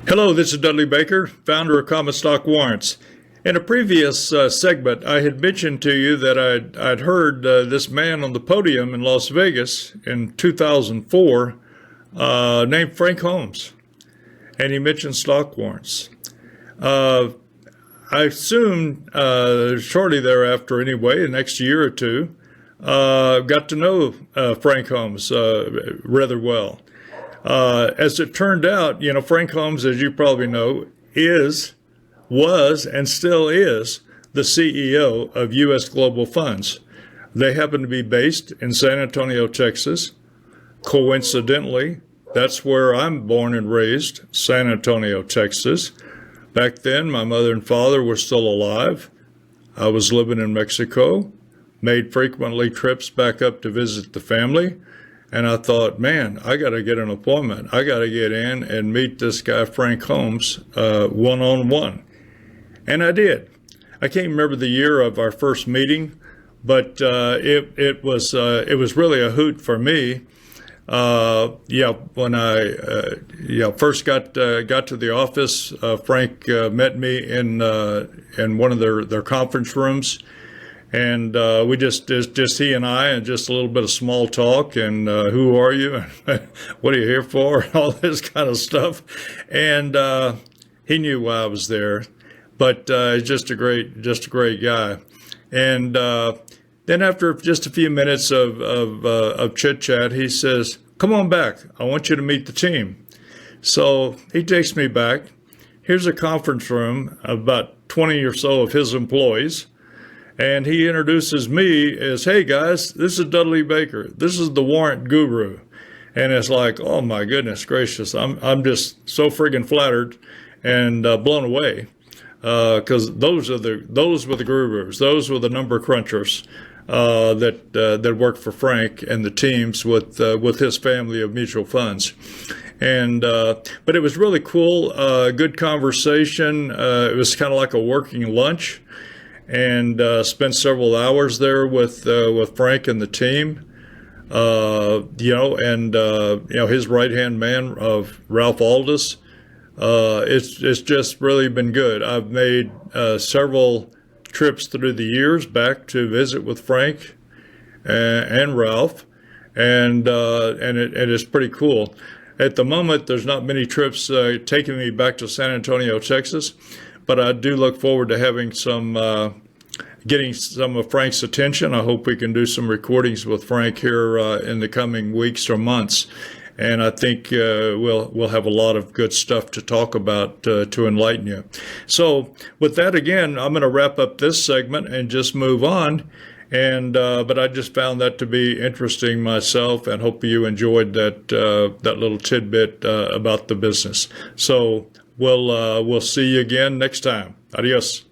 Hello, this is Dudley Baker, founder of Common Stock Warrants. In a previous segment, I had mentioned to you that I'd heard this man on the podium in Las Vegas in 2004 named Frank Holmes, and he mentioned stock warrants. I assumed shortly thereafter anyway, the next year or two, got to know Frank Holmes rather well. As it turned out, Frank Holmes, as you probably know, was, and still is the CEO of U.S. Global Funds. They happen to be based in San Antonio, Texas. Coincidentally, that's where I'm born and raised, San Antonio, Texas. Back then, my mother and father were still alive. I was living in Mexico, made frequently trips back up to visit the family. And I thought, man, I got to get an appointment. I got to get in and meet this guy, Frank Holmes, one-on-one. And I did. I can't remember the year of our first meeting, but it was really a hoot for me. When I first got to the office, Frank met me in one of their conference rooms. And we just he and I, and just a little bit of small talk, and who are you, and what are you here for, all this kind of stuff. And he knew why I was there, but just a great guy. And then after just a few minutes of chit chat, he says, "Come on back. I want you to meet the team." So he takes me back. Here's a conference room, about 20 or so of his employees. And he introduces me as, "Hey guys, this is Dudley Baker. This is the warrant guru." And it's like, oh my goodness gracious, I'm just so friggin' flattered and blown away, because those were the gurus, those were the number crunchers that worked for Frank and the teams with his family of mutual funds. And but it was really cool, good conversation. It was kind of like a working lunch. And spent several hours there with Frank and the team, his right-hand man of Ralph Aldous. It's just really been good. I've made several trips through the years back to visit with Frank and Ralph, and it is pretty cool. At the moment, there's not many trips taking me back to San Antonio, Texas. But I do look forward to having getting some of Frank's attention. I hope we can do some recordings with Frank here in the coming weeks or months. And I think we'll have a lot of good stuff to talk about to enlighten you. So with that, again, I'm going to wrap up this segment and just move on. And but I just found that to be interesting myself, and hope you enjoyed that little tidbit about the business. So we'll see you again next time. Adios.